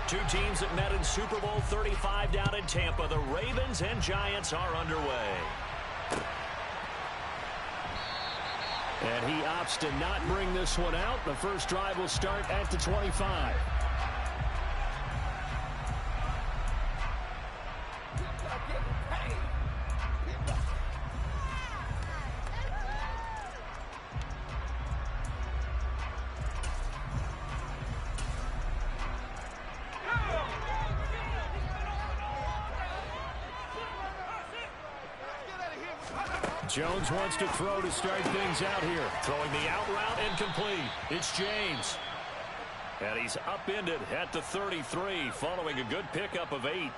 Two teams that met in Super Bowl 35 down in Tampa. The Ravens and Giants are underway. And he opts to not bring this one out. The first drive will start at the 25. Jones wants to throw to start things out here. Throwing the out route and complete. It's James. And he's upended at the 33 following a good pickup of 8.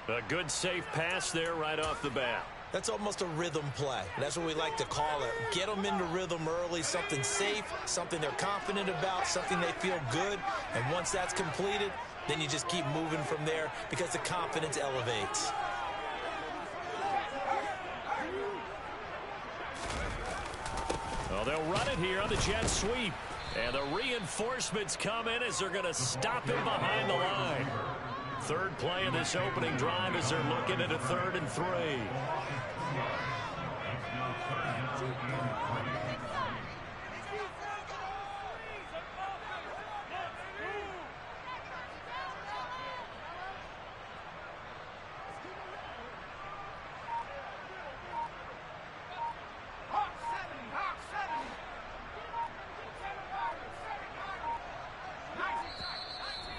A good safe pass there right off the bat. That's almost a rhythm play. That's what we like to call it. Get them into rhythm early, something safe, something they're confident about, something they feel good. And once that's completed, then you just keep moving from there because the confidence elevates. Well, they'll run it here on the jet sweep. And the reinforcements come in as they're going to stop him behind the line. Third play of this opening drive as they're looking at a 3rd and 3.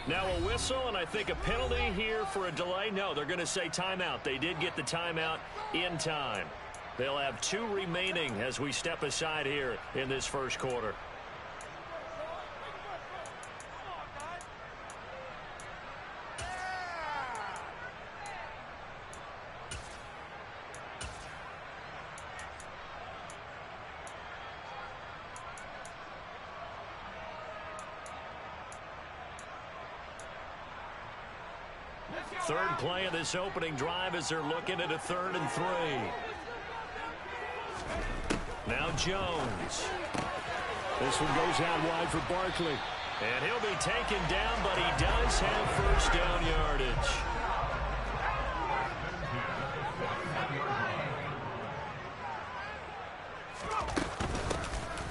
Now a whistle, and I think a penalty here for a delay. No, they're going to say timeout. They did get the timeout in time. They'll have 2 remaining as we step aside here in this first quarter. Third play of this opening drive as they're looking at a 3rd and 3. Now Jones. This one goes out wide for Barkley. And he'll be taken down, but he does have first down yardage.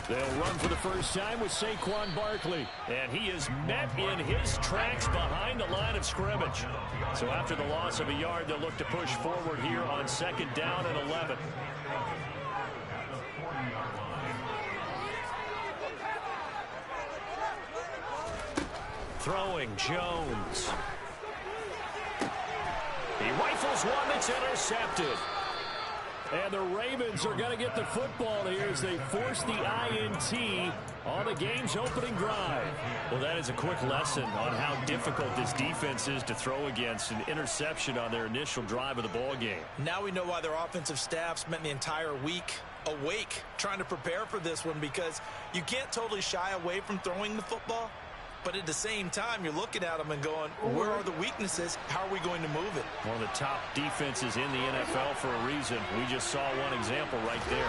They'll run for the first time with Saquon Barkley. And he is met in his tracks behind the line of scrimmage. So after the loss of a yard, they'll look to push forward here on 2nd down and 11. Throwing Jones. He rifles one that's intercepted. And the Ravens are going to get the football here as they force the INT on the game's opening drive. Well, that is a quick lesson on how difficult this defense is to throw against. An interception on their initial drive of the ball game. Now we know why their offensive staff spent the entire week awake trying to prepare for this one, because you can't totally shy away from throwing the football. But at the same time, you're looking at them and going, where are the weaknesses? How are we going to move it? One of the top defenses in the NFL for a reason. We just saw one example right there.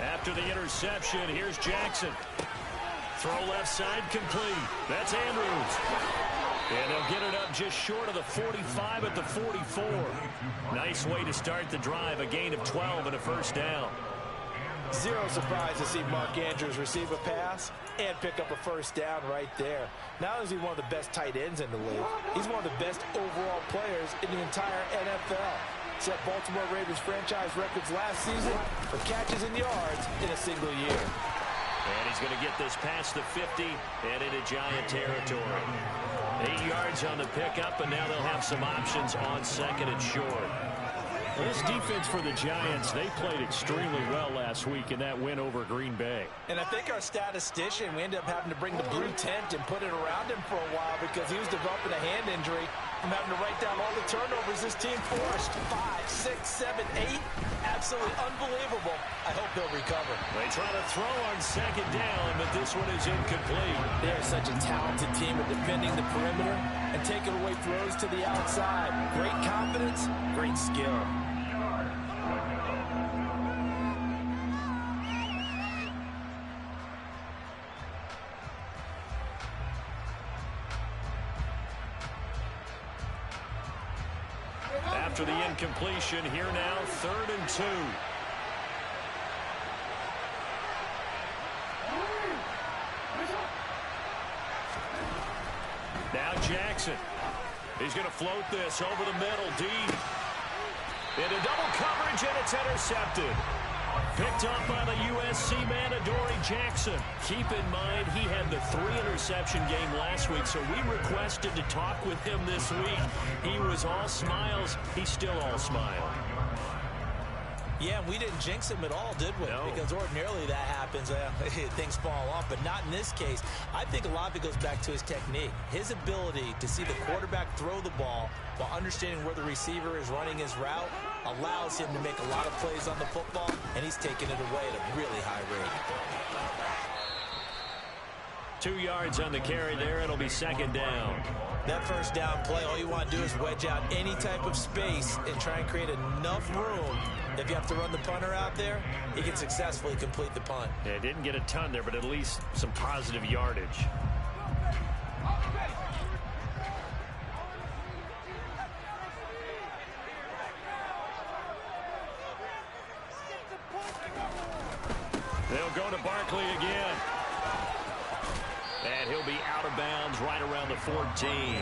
After the interception, here's Jackson. Throw left side complete. That's Andrews. And they'll get it up just short of the 45 at the 44. Nice way to start the drive. A gain of 12 and a first down. Zero surprise to see Mark Andrews receive a pass and pick up a first down right there. Not only is he one of the best tight ends in the league, he's one of the best overall players in the entire NFL. Set Baltimore Ravens franchise records last season for catches and yards in a single year. And he's going to get this past the 50 and into Giant territory. 8 yards on the pickup, and now they'll have some options on 2nd and short. Well, this defense for the Giants, they played extremely well last week in that win over Green Bay. And I think our statistician, we ended up having to bring the blue tent and put it around him for a while because he was developing a hand injury from having to write down all the turnovers this team forced. 5, 6, 7, 8. Absolutely unbelievable. I hope he'll recover. They try to throw on 2nd down, but this one is incomplete. They are such a talented team at defending the perimeter and taking away throws to the outside. Great confidence, great skill. After the incompletion, here now, 3rd and 2. Now Jackson. He's going to float this over the middle, deep. Into double coverage, and it's intercepted. Picked up by the USC man, Adoree Jackson. Keep in mind, he had the 3-interception game last week, so we requested to talk with him this week. He was all smiles. He's still all smile. Yeah, we didn't jinx him at all, did we? No. Because ordinarily that happens. Things fall off, but not in this case. I think a lot of it goes back to his technique. His ability to see the quarterback throw the ball while understanding where the receiver is running his route allows him to make a lot of plays on the football, and he's taking it away at a really high rate. 2 yards on the carry there. It'll be 2nd down. That first down play, all you want to do is wedge out any type of space and try and create enough room. If you have to run the punter out there, he can successfully complete the punt. Yeah, didn't get a ton there, but at least some positive yardage. They'll go to Barkley again. And he'll be out of bounds right around the 14.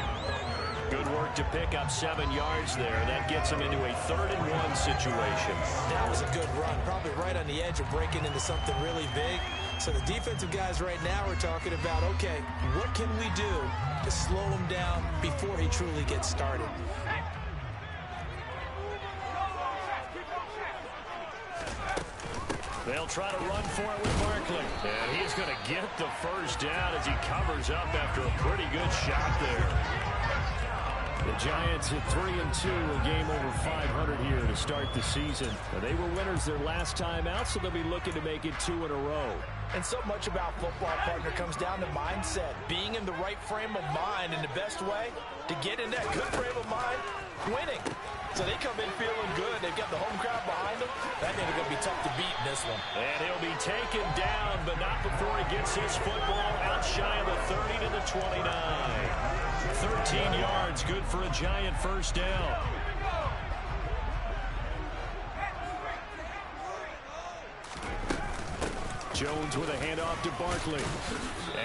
Good work to pick up 7 yards there. That gets him into a 3rd and 1 situation. That was a good run, probably right on the edge of breaking into something really big. So the defensive guys right now are talking about, okay, what can we do to slow him down before he truly gets started? They'll try to run for it with Barkley. And he's going to get the first down as he covers up after a pretty good shot there. The Giants at 3-2, a game over 500 here to start the season. They were winners their last time out, so they'll be looking to make it 2 in a row. And so much about football, partner, comes down to mindset. Being in the right frame of mind, and the best way to get in that good frame of mind, winning. So they come in feeling good. They've got the home crowd behind them. That means they're going to be tough to beat in this one. And he'll be taken down, but not before he gets his football out shy of the 30 to the 29. 13 yards, good for a Giant first down. Jones with a handoff to Barkley.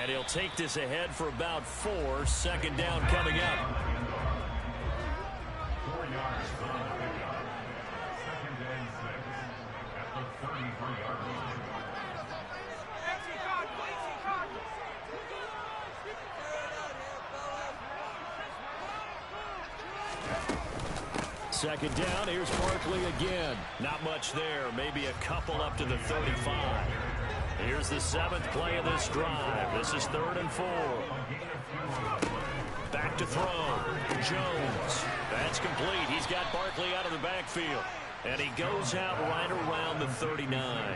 And he'll take this ahead for about 4. 2nd down coming up. 4 yards from the pickup. 2nd and 6 at the 33-yard line. Second down, here's Barkley again. Not much there, maybe a couple up to the 35. Here's the 7th play of this drive. This is 3rd and 4. Back to throw. Jones. That's complete. He's got Barkley out of the backfield. And he goes out right around the 39.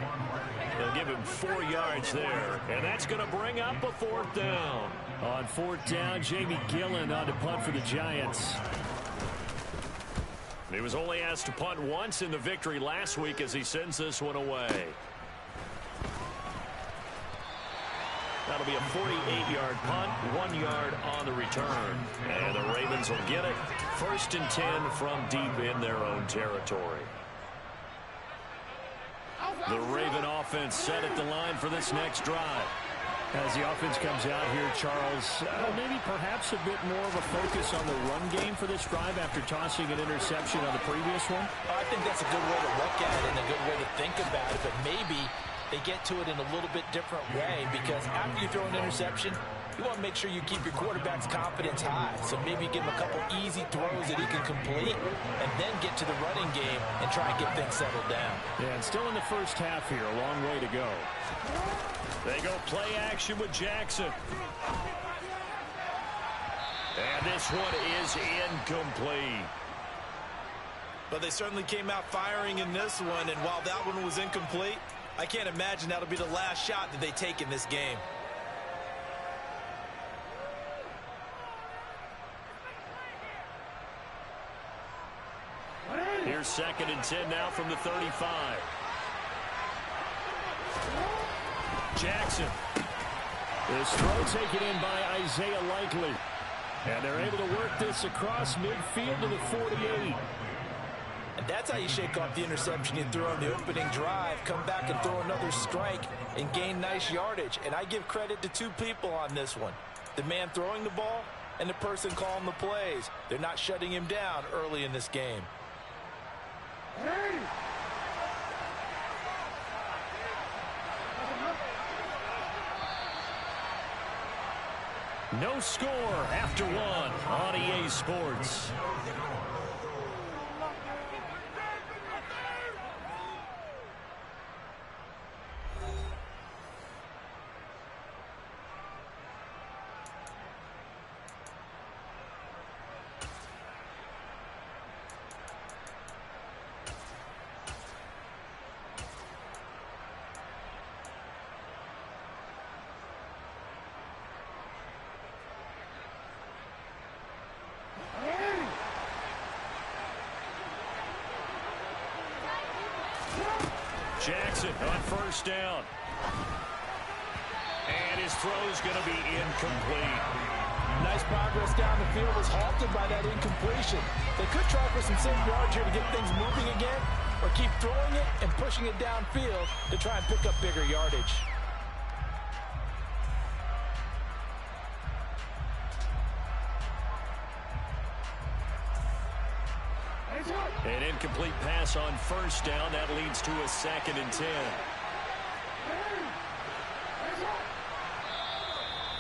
They'll give him 4 yards there. And that's going to bring up a 4th down. On 4th down, Jamie Gillen on to punt for the Giants. He was only asked to punt once in the victory last week as he sends this one away. That'll be a 48-yard punt, 1 yard on the return. And the Ravens will get it. 1st and 10 from deep in their own territory. The Raven offense set at the line for this next drive. As the offense comes out here, Charles, maybe perhaps a bit more of a focus on the run game for this drive after tossing an interception on the previous one? I think that's a good way to look at it and a good way to think about it, but maybe they get to it in a little bit different way, because after you throw an interception, you want to make sure you keep your quarterback's confidence high. So maybe give him a couple easy throws that he can complete and then get to the running game and try and get things settled down. Yeah, and still in the first half here, a long way to go. They go play action with Jackson. And this one is incomplete. But they certainly came out firing in this one, and while that one was incomplete, I can't imagine that'll be the last shot that they take in this game. Here's 2nd and 10 now from the 35. Jackson. This throw taken in by Isaiah Likely. And they're able to work this across midfield to the 48. And that's how you shake off the interception you threw on the opening drive, come back and throw another strike and gain nice yardage. And I give credit to two people on this one. The man throwing the ball and the person calling the plays. They're not shutting him down early in this game. No score after one on EA Sports. Jackson on first down. And his throw's going to be incomplete. Nice progress down the field was halted by that incompletion. They could try for some safe yards here to get things moving again, or keep throwing it and pushing it downfield to try and pick up bigger yardage. An incomplete pass on first down. That leads to a 2nd and 10.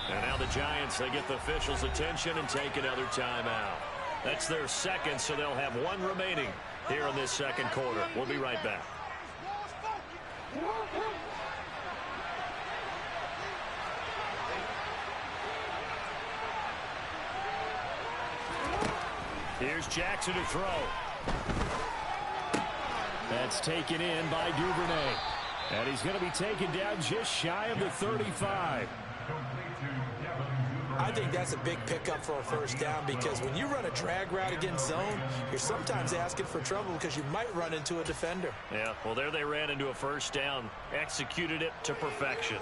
And now the Giants, they get the officials' attention and take another timeout. That's their second, so they'll have one remaining here in this second quarter. We'll be right back. Here's Jackson to throw. That's taken in by Duvernay. And he's going to be taken down just shy of the 35. I think that's a big pickup for a first down, because when you run a drag route against zone, you're sometimes asking for trouble because you might run into a defender. Yeah, well, there they ran into a first down, executed it to perfection.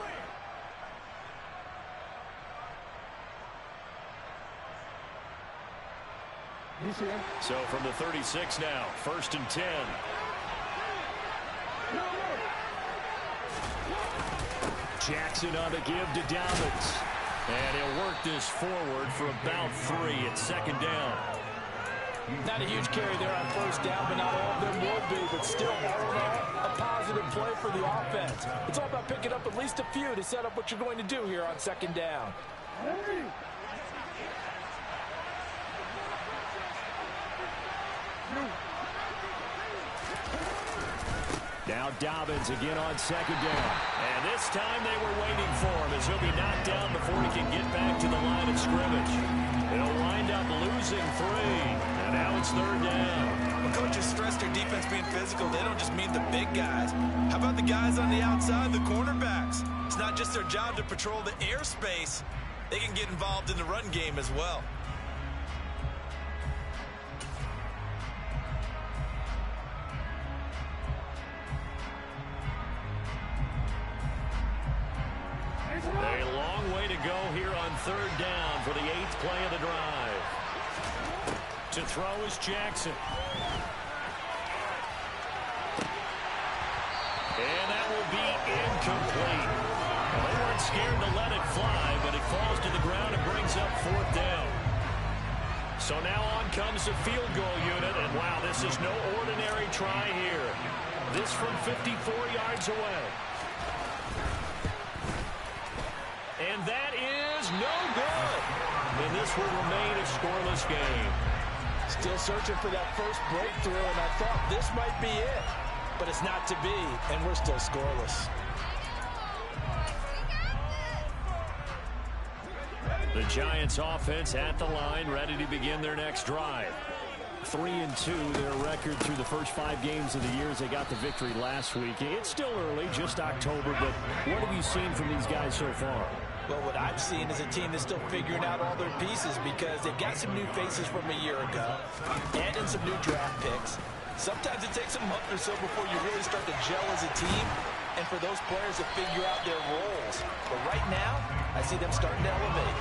So from the 36 now, 1st and 10. Jackson on the give to Dobbins. And he'll work this forward for about 3 at 2nd down. Not a huge carry there on first down, but not all of them will be. But still, all in all, a positive play for the offense. It's all about picking up at least a few to set up what you're going to do here on 2nd down. Now Dobbins again on 2nd down. And this time they were waiting for him, as he'll be knocked down before he can get back to the line of scrimmage. They'll wind up losing 3. And now it's 3rd down. When coaches stress their defense being physical, they don't just mean the big guys. How about the guys on the outside, the cornerbacks? It's not just their job to patrol the airspace. They can get involved in the run game as well. A long way to go here on 3rd down for the 8th play of the drive. To throw is Jackson. And that will be incomplete. Well, they weren't scared to let it fly, but it falls to the ground and brings up 4th down. So now on comes the field goal unit, and wow, this is no ordinary try here. This from 54 yards away. And that is no good. And this will remain a scoreless game. Still searching for that first breakthrough, and I thought this might be it. But it's not to be, and we're still scoreless. The Giants offense at the line, ready to begin their next drive. 3-2, their record through the first 5 games of the year as they got the victory last week. It's still early, just October, but what have you seen from these guys so far? Well, what I've seen is a team that's still figuring out all their pieces, because they've got some new faces from a year ago and in some new draft picks. Sometimes it takes a month or so before you really start to gel as a team and for those players to figure out their roles. But right now, I see them starting to elevate.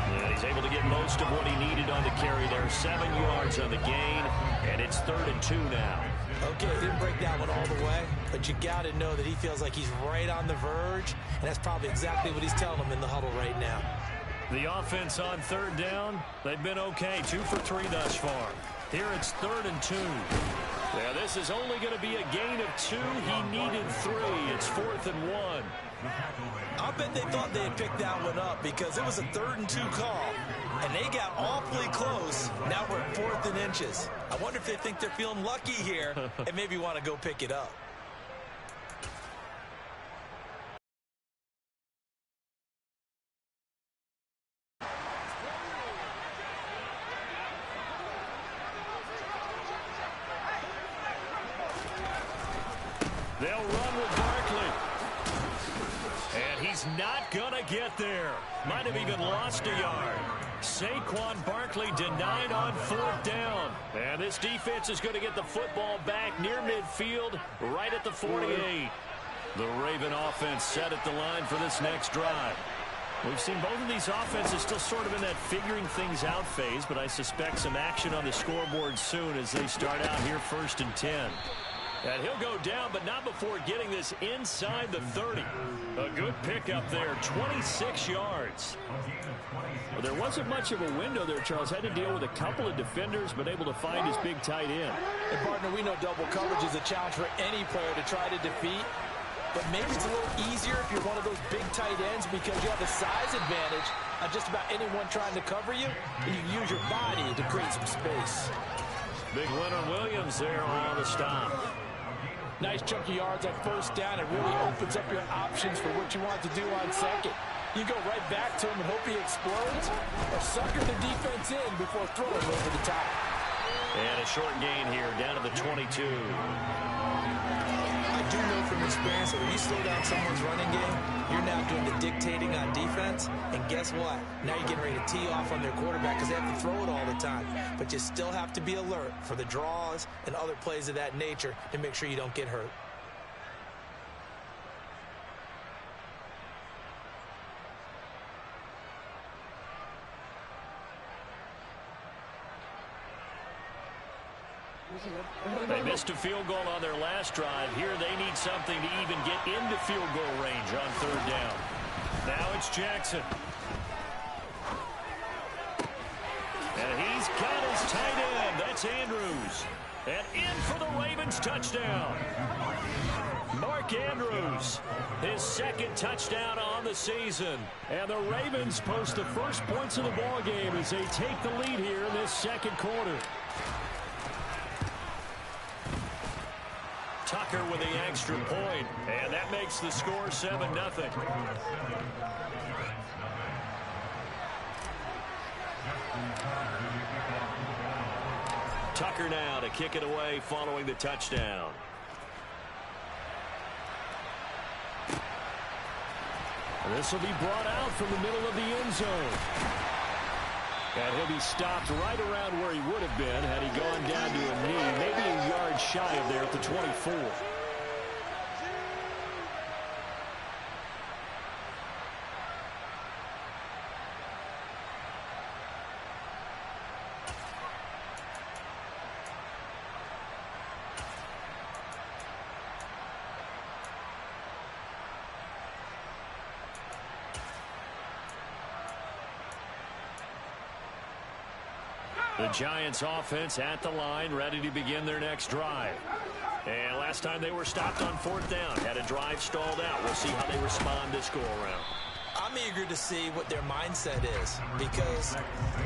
And he's able to get most of what he needed on the carry there. 7 yards on the gain, and it's 3rd and 2 now. Okay, didn't break that one all the way, but you got to know that he feels like he's right on the verge, and that's probably exactly what he's telling him in the huddle right now. The offense on 3rd down, they've been okay. 2 for 3 thus far. Here it's 3rd and 2. Now this is only going to be a gain of 2. He needed 3. It's 4th and 1. I'll bet they thought they had picked that one up because it was a 3rd and 2 call, and they got awfully close. Now we're at 4th and inches. I wonder if they think they're feeling lucky here and maybe want to go pick it up. They'll run with Barkley. And he's not going to get there. Might have even lost a yard. Saquon Barkley denied on 4th down. And this defense is going to get the football back near midfield, right at the 48. The Raven offense set at the line for this next drive. We've seen both of these offenses still sort of in that figuring things out phase, but I suspect some action on the scoreboard soon as they start out here 1st and 10. And he'll go down, but not before getting this inside the 30. A good pickup there, 26 yards. Well, there wasn't much of a window there, Charles. Had to deal with a couple of defenders, but able to find his big tight end. And, partner, we know double coverage is a challenge for any player to try to defeat. But maybe it's a little easier if you're one of those big tight ends because you have a size advantage on just about anyone trying to cover you, and you can use your body to create some space. Big Leonard Williams there on the stop. Nice chunky yards on 1st down. It really opens up your options for what you want to do on 2nd. You go right back to him and hope he explodes, or sucker the defense in before throwing over the top. And a short gain here, down to the 22. I do know from experience that when you slow down someone's running game, you're now doing the dictating on defense. And guess what? Now you're getting ready to tee off on their quarterback because they have to throw it all the time. But you still have to be alert for the draws and other plays of that nature to make sure you don't get hurt. They missed a field goal on their last drive. Here they need something to even get into field goal range on 3rd down. Now it's Jackson. And he's got his tight end. That's Andrews. And in for the Ravens touchdown. Mark Andrews, his 2nd touchdown on the season. And the Ravens post the first points of the ball game as they take the lead here in this 2nd quarter. Tucker with the extra point, and that makes the score 7-0. Tucker now to kick it away following the touchdown. And this will be brought out from the middle of the end zone. And he'll be stopped right around where he would have been had he gone down to a knee, maybe a yard shy of there at the 24. The Giants offense at the line, ready to begin their next drive. And last time they were stopped on 4th down, had a drive stalled out. We'll see how they respond this go-around. I'm eager to see what their mindset is because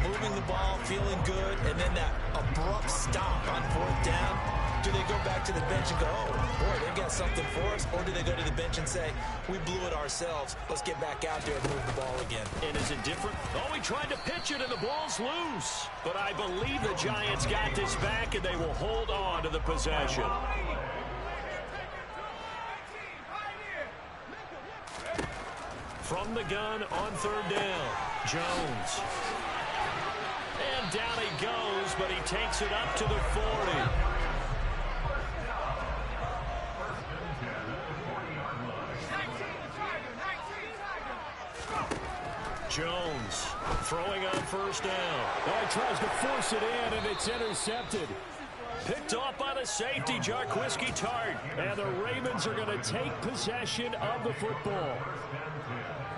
moving the ball, feeling good, and then that abrupt stop on 4th down, do they go back to the bench and go, oh, boy, they got something for us? Or do they go to the bench and say, we blew it ourselves. Let's get back out there and move the ball again. And is it different? Oh, he tried to pitch it, and the ball's loose. But I believe the Giants got this back, and they will hold on to the possession. From the gun on 3rd down, Jones. And down he goes, but he takes it up to the 40. Jones throwing on first down. Oh, he tries to force it in, and it's intercepted. Picked off by the safety, Jarquiski Tart. And the Ravens are going to take possession of the football.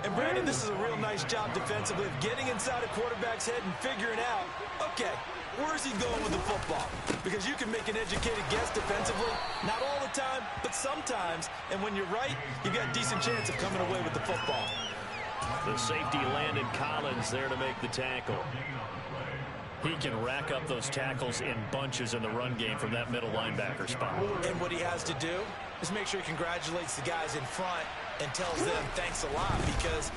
And Brandon, this is a real nice job defensively of getting inside a quarterback's head and figuring out, okay, where's he going with the football? Because you can make an educated guess defensively, not all the time, but sometimes. And when you're right, you've got a decent chance of coming away with the football. The safety, Landon Collins, there to make the tackle. He can rack up those tackles in bunches in the run game from that middle linebacker spot. And what he has to do is make sure he congratulates the guys in front and tells them thanks a lot, because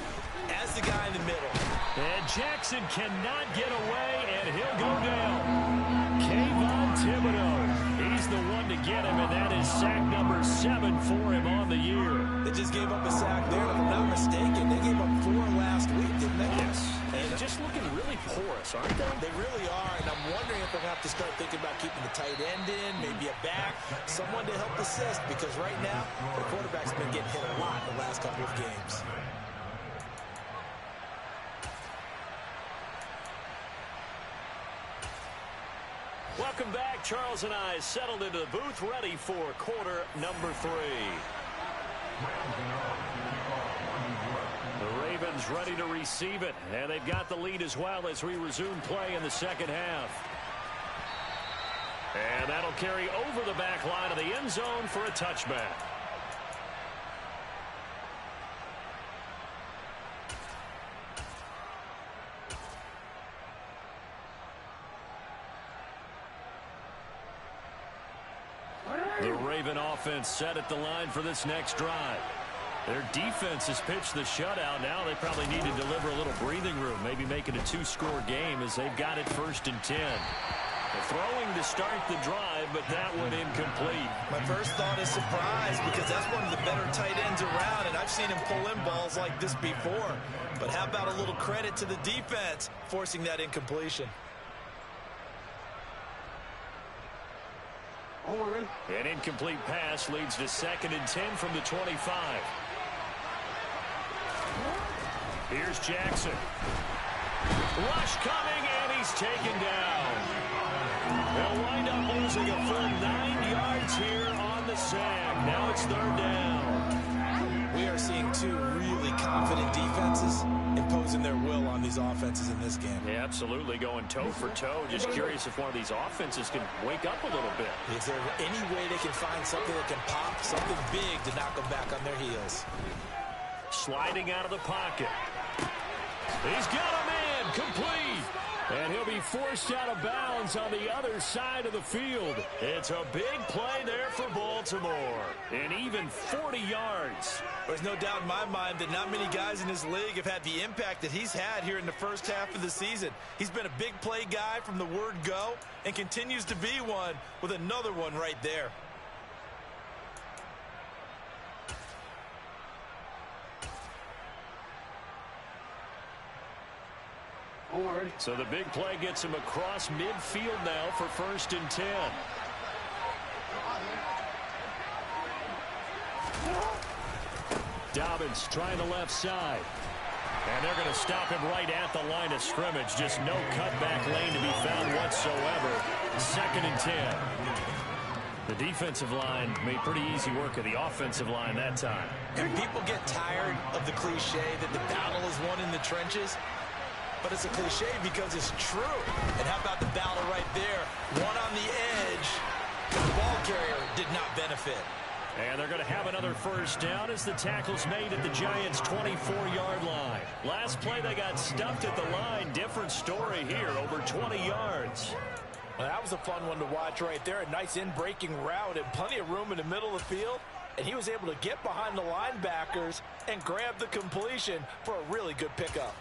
as the guy in the middle. And Jackson cannot get away, and he'll go down. Kayvon Thibodeau, he's the one to get him, and that is sack number 7 for him on the year. They just gave up a sack there, if I'm not mistaken. They gave up 4 last week, didn't they? Yes. And just looking really porous, aren't they? They really are, and I'm wondering if they're going to have to start thinking about keeping the tight end in, maybe a back, someone to help assist, because right now, the quarterback's been getting hit a lot in the last couple of games. Welcome back. Charles and I settled into the booth, ready for quarter number 3. The Ravens ready to receive it, and they've got the lead as well as we resume play in the second half. And that'll carry over the back line of the end zone for a touchback. The Raven offense set at the line for this next drive. Their defense has pitched the shutout. Now they probably need to deliver a little breathing room, maybe make it a 2-score game as they've got it 1st and 10. The throwing to start the drive, but that one incomplete. My first thought is surprise, because that's one of the better tight ends around, and I've seen him pull in balls like this before. But how about a little credit to the defense forcing that incompletion? An incomplete pass leads to 2nd and 10 from the 25. Here's Jackson. Rush coming, and he's taken down. They'll wind up losing a full 9 yards here on the sack. Now it's 3rd down. We are seeing 2 really confident defenses imposing their will on these offenses in this game. Yeah, absolutely, going toe for toe. Just curious if one of these offenses can wake up a little bit. Is there any way they can find something that can pop, something big to knock them back on their heels? Sliding out of the pocket. He's got a man, complete. And he'll be forced out of bounds on the other side of the field. It's a big play there for Baltimore. And even 40 yards. There's no doubt in my mind that not many guys in this league have had the impact that he's had here in the first half of the season. He's been a big play guy from the word go and continues to be one with another one right there. So the big play gets him across midfield now for 1st and 10. Dobbins trying the left side. And they're going to stop him right at the line of scrimmage. Just no cutback lane to be found whatsoever. 2nd and 10. The defensive line made pretty easy work of the offensive line that time. And people get tired of the cliche that the battle is won in the trenches. But it's a cliche because it's true. And how about the battle right there? One on the edge. The ball carrier did not benefit. And they're going to have another 1st down as the tackle's made at the Giants' 24-yard line. Last play, they got stumped at the line. Different story here, over 20 yards. Well, that was a fun one to watch right there. A nice in-breaking route and plenty of room in the middle of the field. And he was able to get behind the linebackers and grab the completion for a really good pickup.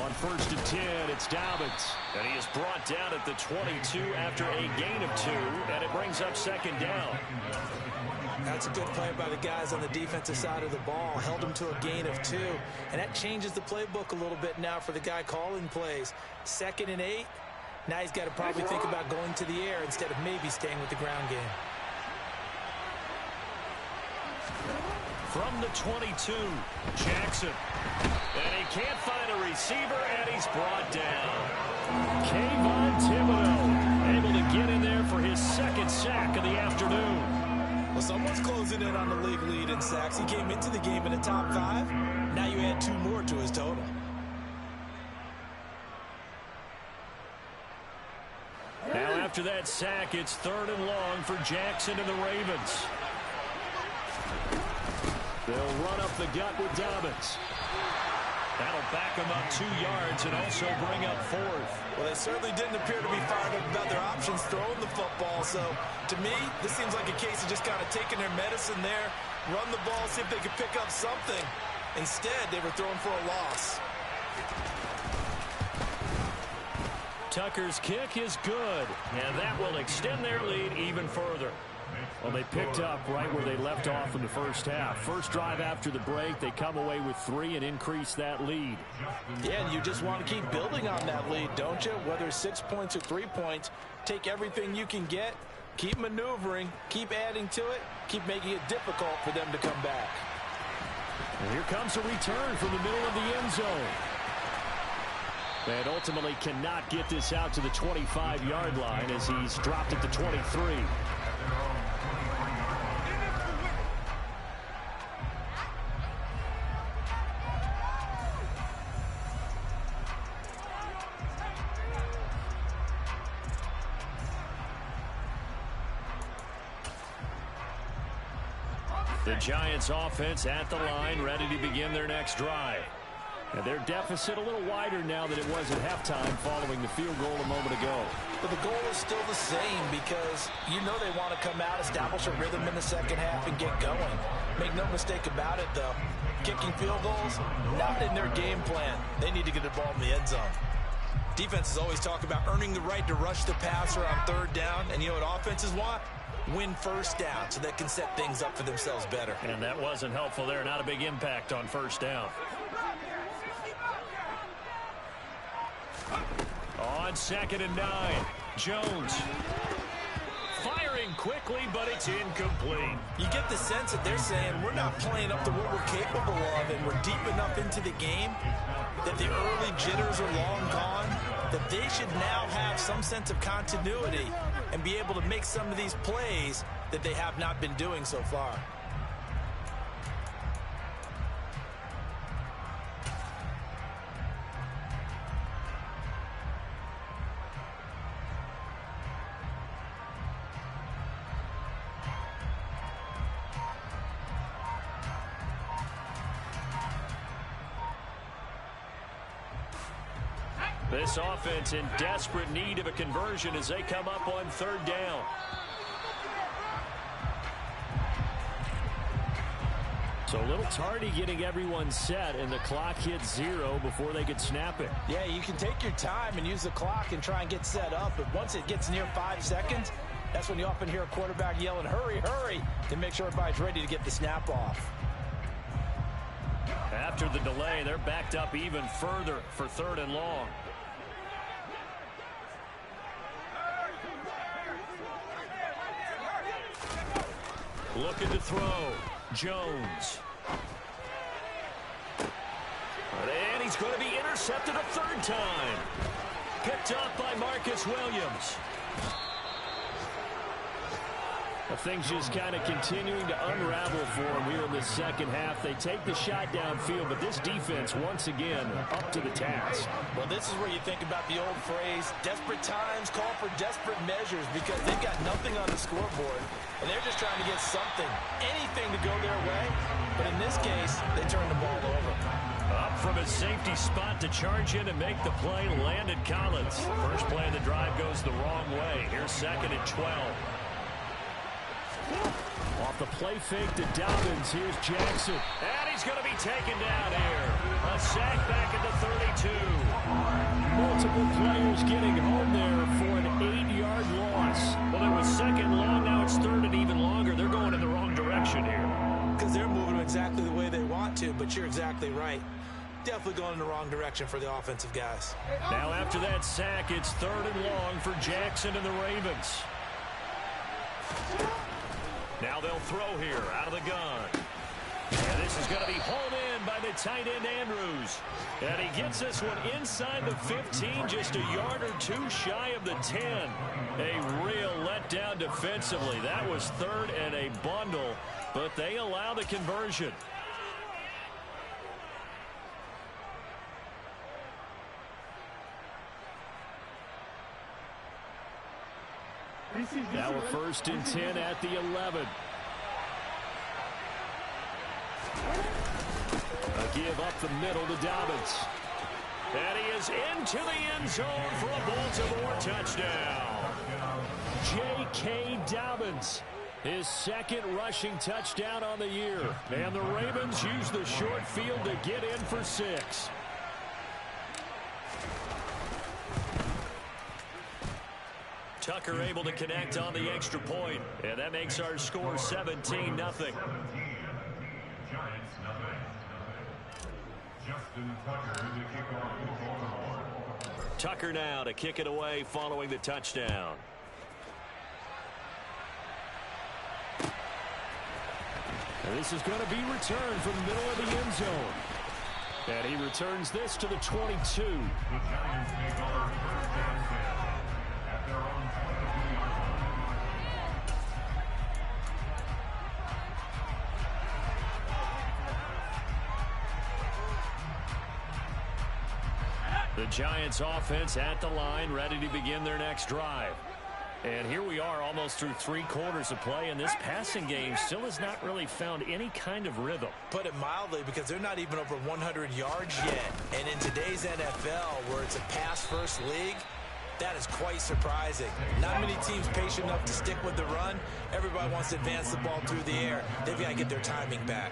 On 1st and 10, it's Dobbins. And he is brought down at the 22 after a gain of 2, and it brings up 2nd down. That's a good play by the guys on the defensive side of the ball. Held them to a gain of 2. And that changes the playbook a little bit now for the guy calling plays. 2nd and 8. Now he's got to probably think about going to the air instead of maybe staying with the ground game. From the 22, Jackson. And he can't find a receiver, and he's brought down. Kayvon Thibodeau able to get in there for his 2nd sack of the afternoon. Well, someone's closing in on the league lead in sacks. He came into the game in the top 5. Now you add 2 more to his total. Now after that sack, it's 3rd and long for Jackson and the Ravens. They'll run up the gut with Dobbins. That'll back them up 2 yards and also bring up 4th. Well, they certainly didn't appear to be fired up about their options throwing the football. So, to me, this seems like a case of just kind of taking their medicine there, run the ball, see if they could pick up something. Instead, they were throwing for a loss. Tucker's kick is good, and that will extend their lead even further. Well, they picked up right where they left off in the first half. First drive after the break, they come away with 3 and increase that lead. Yeah, and you just want to keep building on that lead, don't you? Whether it's 6 points or 3 points, take everything you can get, keep maneuvering, keep adding to it, keep making it difficult for them to come back. And here comes a return from the middle of the end zone. And ultimately cannot get this out to the 25-yard line as he's dropped at the 23. The Giants offense at the line, ready to begin their next drive. And their deficit a little wider now than it was at halftime following the field goal a moment ago. But the goal is still the same because you know they want to come out, establish a rhythm in the second half, and get going. Make no mistake about it, though. Kicking field goals, not in their game plan. They need to get the ball in the end zone. Defenses always talk about earning the right to rush the passer on 3rd down, and you know what offenses want? Win 1st down so they can set things up for themselves better. And that wasn't helpful there. Not a big impact on 1st down. On 2nd and 9, Jones. Firing quickly, but it's incomplete. You get the sense that they're saying we're not playing up to what we're capable of, and we're deep enough into the game that the early jitters are long gone, that they should now have some sense of continuity and be able to make some of these plays that they have not been doing so far. This offense in desperate need of a conversion as they come up on 3rd down. So a little tardy getting everyone set, and the clock hits 0 before they could snap it. Yeah, you can take your time and use the clock and try and get set up, but once it gets near 5 seconds, that's when you often hear a quarterback yelling, hurry, hurry, to make sure everybody's ready to get the snap off. After the delay, they're backed up even further for 3rd and long. Looking to throw. Jones. And he's going to be intercepted a 3rd time. Picked up by Marcus Williams. Things just kind of continuing to unravel for them here in the second half. They take the shot downfield, but this defense, once again, up to the task. Well, this is where you think about the old phrase, desperate times call for desperate measures, because they've got nothing on the scoreboard, and they're just trying to get something, anything to go their way. But in this case, they turn the ball over. Up from his safety spot to charge in and make the play, Landon Collins. First play of the drive goes the wrong way. Here's 2nd and 12. Off the play fake to Dobbins, here's Jackson. And he's going to be taken down here. A sack back at the 32. Multiple players getting home there for an 8-yard loss. Well, it was second long. Now it's third and even longer. They're going in the wrong direction here. Because they're moving exactly the way they want to, but you're exactly right. Definitely going in the wrong direction for the offensive guys. Now after that sack, it's third and long for Jackson and the Ravens. Now they'll throw here out of the gun. And this is going to be hauled in by the tight end Andrews. And he gets this one inside the 15, just a yard or two shy of the 10. A real letdown defensively. That was third and a bundle, but they allow the conversion. Now a first and 10 at the 11. A give up the middle to Dobbins. And he is into the end zone for a Baltimore touchdown. J.K. Dobbins, his second rushing touchdown on the year. And the Ravens use the short field to get in for 6. Tucker able to connect on the extra point, and that makes our score 17-0. Giants nothing. Justin Tucker to kick off for Baltimore. Tucker now to kick it away following the touchdown. And this is going to be returned from the middle of the end zone. And he returns this to the 22. The Giants make our first down set at their own 22-yard line. The Giants offense at the line, ready to begin their next drive. And here we are almost through 3 quarters of play, and this passing game still has not really found any kind of rhythm. Put it mildly, because they're not even over 100 yards yet. And in today's NFL, where it's a pass-first league, that is quite surprising. Not many teams patient enough to stick with the run. Everybody wants to advance the ball through the air. They've got to get their timing back.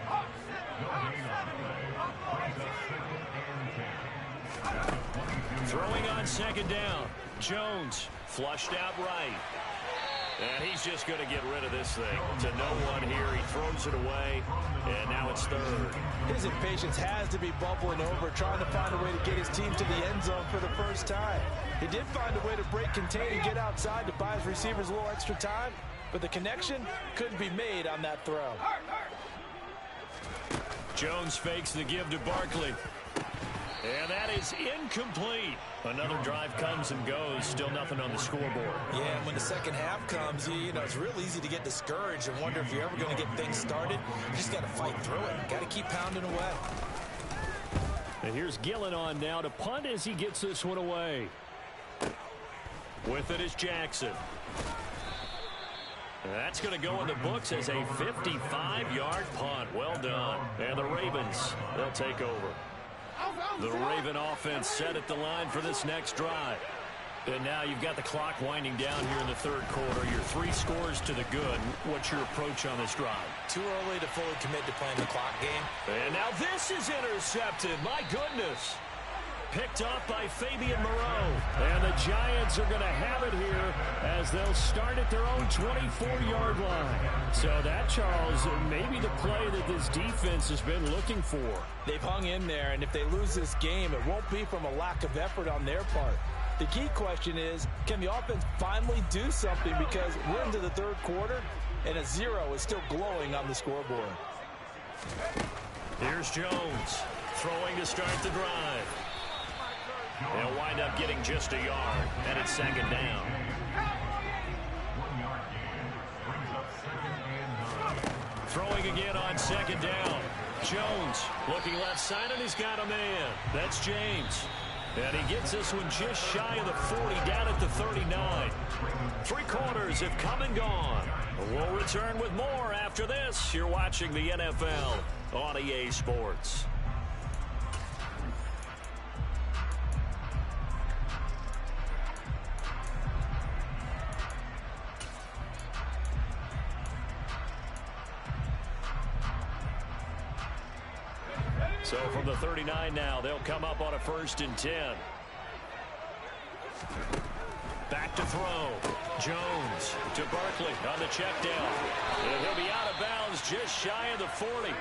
Throwing on second down. Jones flushed out right. And he's just going to get rid of this thing. To no one here. He throws it away. And now it's third. His impatience has to be bubbling over, trying to find a way to get his team to the end zone for the first time. He did find a way to break contain and get outside to buy his receivers a little extra time, but the connection couldn't be made on that throw. Jones fakes the give to Barkley. And that is incomplete. Another drive comes and goes. Still nothing on the scoreboard. Yeah, and when the second half comes, you know, it's real easy to get discouraged and wonder if you're ever going to get things started. You just got to fight through it. Got to keep pounding away. And here's Gillen on now to punt as he gets this one away. With it is Jackson. That's going to go in the books as a 55-yard punt. Well done. And the Ravens, they'll take over. The Raven offense set at the line for this next drive. And now you've got the clock winding down here in the third quarter. You're 3 scores to the good. What's your approach on this drive? Too early to fully commit to playing the clock game. And now this is intercepted. My goodness. Picked off by Fabian Moreau. And the Giants are going to have it here as they'll start at their own 24-yard line. So that, Charles, may be the play that this defense has been looking for. They've hung in there, and if they lose this game, it won't be from a lack of effort on their part. The key question is, can the offense finally do something? Because we're into the third quarter, and a 0 is still glowing on the scoreboard. Here's Jones throwing to start the drive. They'll wind up getting just a yard, and it's second down. 1-yard gain brings up 2nd and 9. Throwing again on second down. Jones looking left side, and he's got a man. That's James. And he gets this one just shy of the 40, down at the 39. 3 quarters have come and gone. We'll return with more after this. You're watching the NFL on EA Sports. So from the 39 now, they'll come up on a 1st and 10. Back to throw. Jones to Barkley on the check down. And he'll be out of bounds just shy of the 40.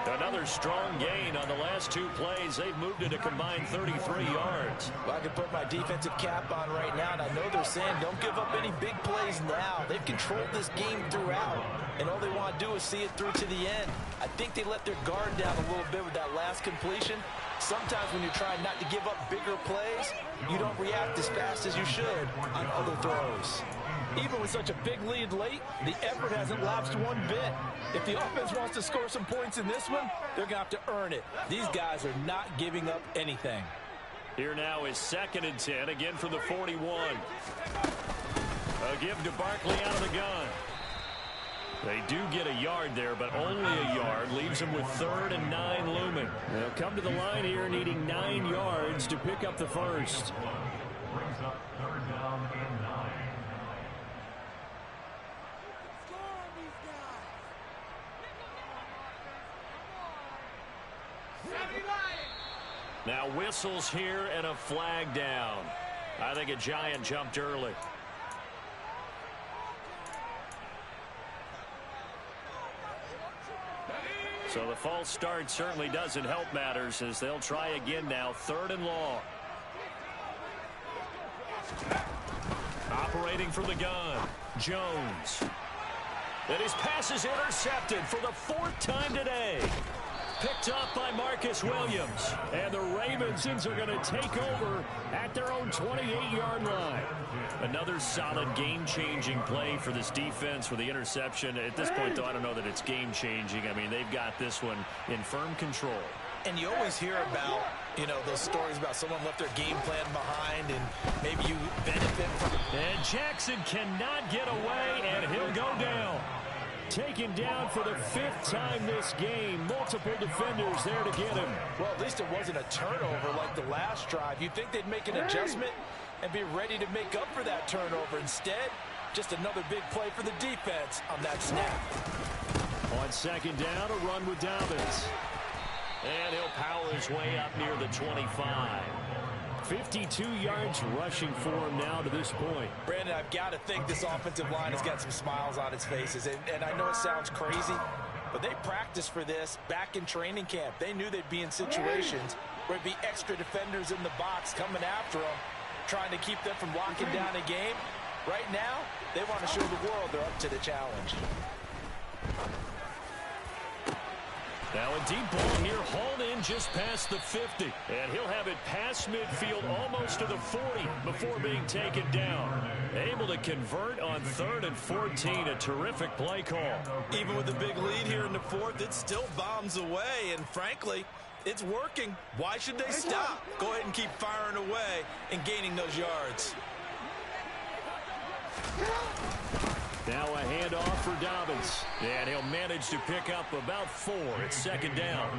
Another strong gain on the last two plays. They've moved it a combined 33 yards. Well, I can put my defensive cap on right now, and I know they're saying don't give up any big plays now. They've controlled this game throughout, and all they want to do is see it through to the end. I think they let their guard down a little bit with that last completion. Sometimes when you're trying not to give up bigger plays, you don't react as fast as you should on other throws. Even with such a big lead late, the effort hasn't lapsed one bit. If the offense wants to score some points in this one, they're going to have to earn it. These guys are not giving up anything. Here now is 2nd and 10, again from the 41. A give to Barkley out of the gun. They do get a yard there, but only a yard. Leaves them with 3rd and 9 looming. They'll come to the line here needing 9 yards to pick up the first. Brings up 3rd down and 9. Now whistles here and a flag down. I think a Giant jumped early. So the false start certainly doesn't help matters as they'll try again now. 3rd and long. Operating from the gun. Jones. And his pass is intercepted for the 4th time today. Picked up by Marcus Williams. And the Ravensons are going to take over at their own 28-yard line. Another solid game-changing play for this defense with the interception. At this point, though, I don't know that it's game-changing. I mean, they've got this one in firm control. And you always hear about, those stories about someone left their game plan behind and maybe you benefit from it. And Jackson cannot get away, and he'll go down. Taken down for the 5th time this game. Multiple defenders there to get him. Well, at least it wasn't a turnover like the last drive. You'd think they'd make an adjustment and be ready to make up for that turnover. Instead, just another big play for the defense on that snap. On 2nd down, a run with Dobbins. And he'll power his way up near the 25. 52 yards rushing for him now to this point. Brandon, I've got to think this offensive line has got some smiles on its faces. And I know it sounds crazy, but they practiced for this back in training camp. They knew they'd be in situations where it'd be extra defenders in the box coming after them, trying to keep them from locking down a game. Right now, they want to show the world they're up to the challenge. Now a deep ball here, hauled in just past the 50. And he'll have it past midfield almost to the 40 before being taken down. Able to convert on 3rd and 14. A terrific play call. Even with the big lead here in the 4th, it still bombs away. And frankly, it's working. Why should they stop? Go ahead and keep firing away and gaining those yards. Now a handoff for Dobbins. And he'll manage to pick up about 4. It's 2nd down.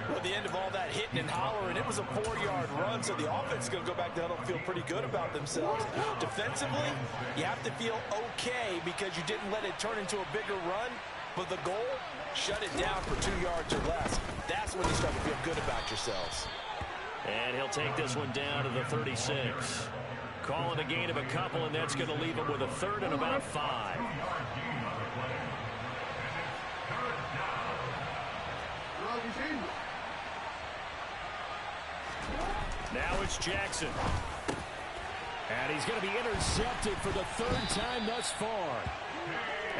Well, at the end of all that hitting and hollering, it was a 4-yard run, so the offense is going to go back to huddle and feel pretty good about themselves. Defensively, you have to feel okay because you didn't let it turn into a bigger run, but the goal, shut it down for 2 yards or less. That's when you start to feel good about yourselves. And he'll take this one down to the 36. Call it a gain of a couple, and that's going to leave him with a 3rd and about 5. Now it's Jackson. And he's going to be intercepted for the 3rd time thus far.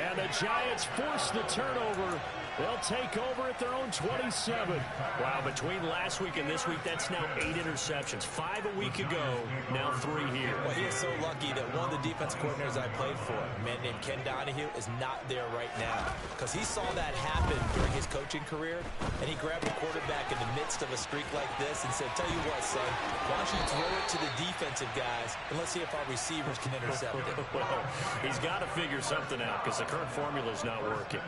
And the Giants force the turnover. They'll take over at their own 27. Wow, between last week and this week, that's now 8 interceptions. 5 a week ago, now 3 here. Well, he is so lucky that one of the defense coordinators I played for, a man named Ken Donahue, is not there right now. Because he saw that happen during his coaching career, and he grabbed the quarterback in the midst of a streak like this and said, tell you what, son, why don't you throw it to the defensive guys, and let's see if our receivers can intercept it. Well, he's got to figure something out because the current formula is not working.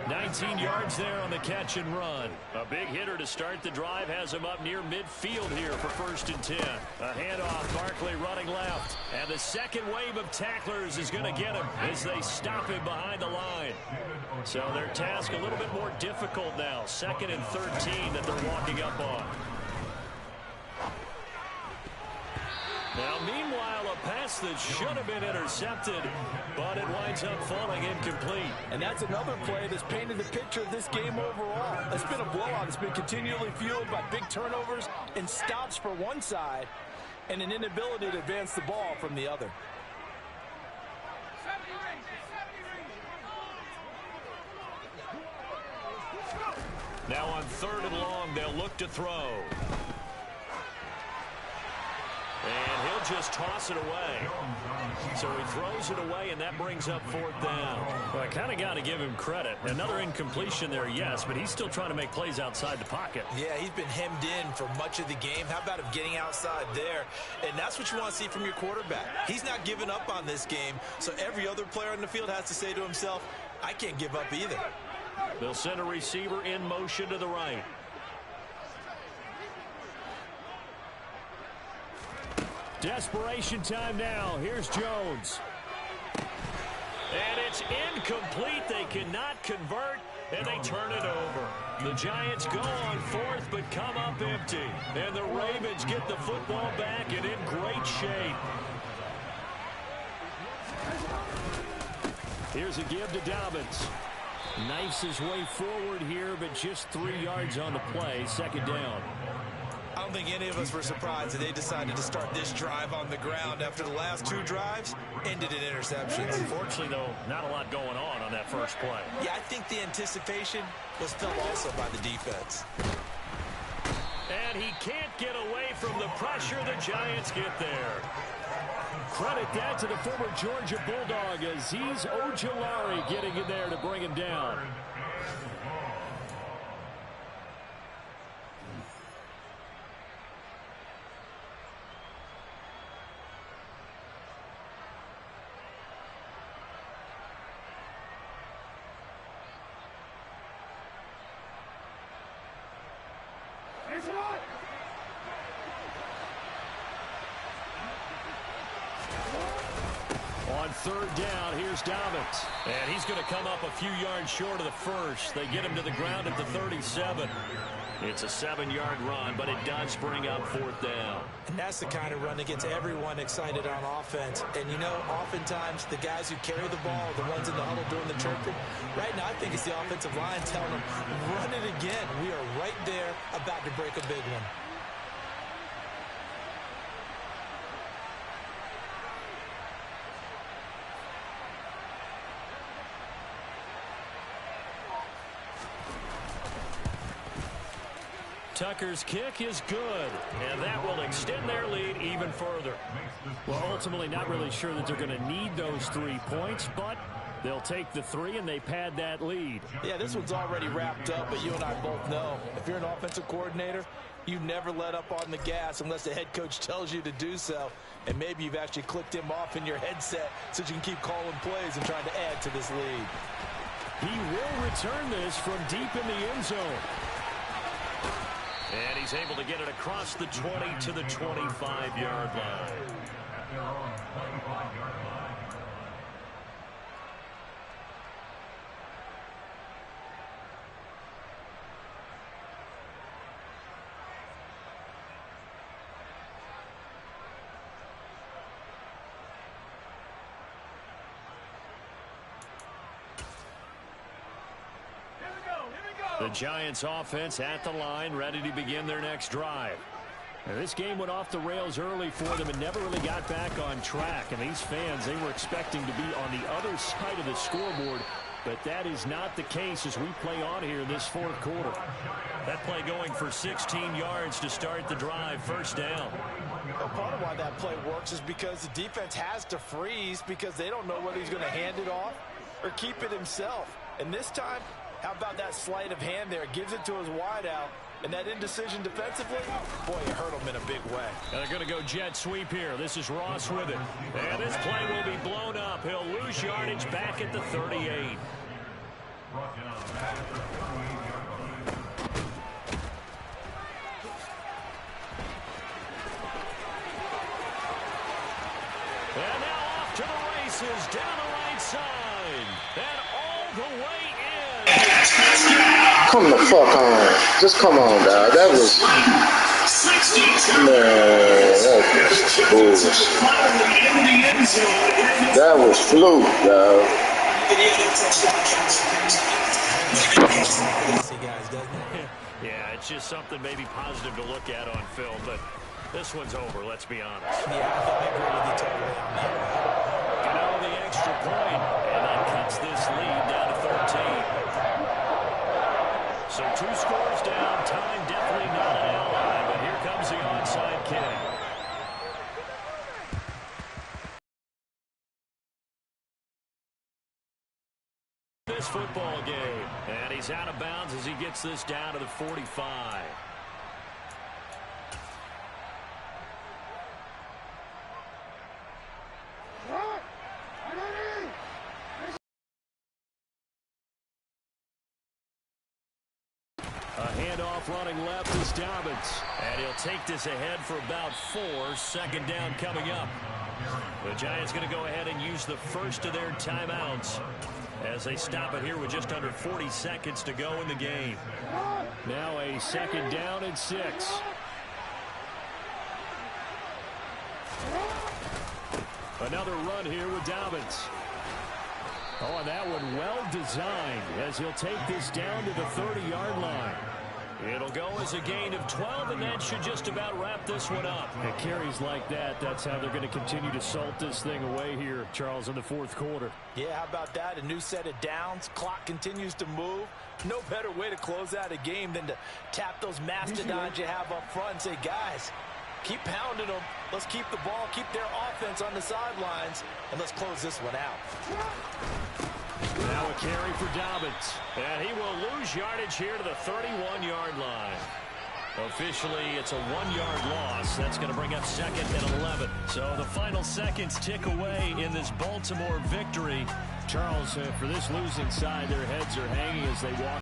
19 yards there on the catch and run. A big hitter to start the drive has him up near midfield here for 1st and 10. A handoff, Barkley running left. And the second wave of tacklers is going to get him as they stop him behind the line. So their task a little bit more difficult now. 2nd and 13 that they're walking up on. pass that should have been intercepted, but it winds up falling incomplete. And that's another play that's painted the picture of this game overall. It's been a blowout. It's been continually fueled by big turnovers and stops for one side and an inability to advance the ball from the other. Now on 3rd and long, they'll look to throw. And he'll just toss it away. So he throws it away, and that brings up 4th down. Well, I kind of got to give him credit. Another incompletion there, yes, but he's still trying to make plays outside the pocket. Yeah, he's been hemmed in for much of the game. How about him getting outside there? And that's what you want to see from your quarterback. He's not giving up on this game, so every other player on the field has to say to himself, I can't give up either. They'll send a receiver in motion to the right. Desperation time now. Here's Jones. And it's incomplete. They cannot convert, and they turn it over. The Giants go on 4th, but come up empty. And the Ravens get the football back and in great shape. Here's a give to Dobbins. Knifes his way forward here, but just 3 yards on the play. 2nd down. I don't think any of us were surprised that they decided to start this drive on the ground after the last 2 drives ended in interceptions. Unfortunately, though, not a lot going on that first play. Yeah, I think the anticipation was felt also by the defense. And he can't get away from the pressure. The Giants get there. Credit that to the former Georgia Bulldog, Azeez Ojulari getting in there to bring him down. On 3rd down, here's Dobbins. And he's going to come up a few yards short of the first. They get him to the ground at the 37. It's a 7-yard run, but it does bring up 4th down. And that's the kind of run that gets everyone excited on offense. And, you know, oftentimes the guys who carry the ball are the ones in the huddle doing the chirping. Right now, I think it's the offensive line telling them, run it again. We are right there about to break a big one. Tucker's kick is good, and that will extend their lead even further. Well, ultimately not really sure that they're going to need those 3 points, but they'll take the 3 and they pad that lead. Yeah, this one's already wrapped up, but you and I both know if you're an offensive coordinator, you never let up on the gas unless the head coach tells you to do so. And maybe you've actually clicked him off in your headset so you can keep calling plays and trying to add to this lead. He will return this from deep in the end zone. And he's able to get it across the 20 to the 25-yard line. At their own 25-yard line. The Giants offense at the line, ready to begin their next drive. Now, this game went off the rails early for them and never really got back on track. And these fans, they were expecting to be on the other side of the scoreboard. But that is not the case as we play on here in this 4th quarter. That play going for 16 yards to start the drive. 1st down. Well, part of why that play works is because the defense has to freeze because they don't know whether he's going to hand it off or keep it himself. And this time, how about that sleight of hand there? Gives it to his wideout. And that indecision defensively, boy, it hurt him in a big way. And they're going to go jet sweep here. This is Ross with it. And this play will be blown up. He'll lose yardage back at the 38. Brought down back at the 38-yard line. And now off to the races down the right side. And all the way in. Come the fuck on. Just come on, dog. That was That was fluke, dog. Yeah, it's just something maybe positive to look at on film, but this one's over, let's be honest. Yeah, I agree with you totally on that. Got the extra point, and that cuts this lead down to 13. So 2 scores down, time definitely not an ally, but here comes the onside kick. This football game, and he's out of bounds as he gets this down to the 45. A handoff running left is Dobbins. And he'll take this ahead for about 4. Second down coming up. The Giants going to go ahead and use the first of their timeouts as they stop it here with just under 40 seconds to go in the game. Now a second down and 6. Another run here with Dobbins. Oh, and that one well designed as he'll take this down to the 30-yard line. It'll go as a gain of 12, and that should just about wrap this one up. And carries like that, that's how they're going to continue to salt this thing away here, Charles, in the fourth quarter. Yeah, how about that? A new set of downs. Clock continues to move. No better way to close out a game than to tap those mastodons you have up front and say, guys, keep pounding them. Let's keep the ball, keep their offense on the sidelines, and let's close this one out. Now a carry for Dobbins. And he will lose yardage here to the 31-yard line. Officially, it's a 1-yard loss. That's going to bring up second and 11. So the final seconds tick away in this Baltimore victory. Charles, for this losing side, their heads are hanging as they walk.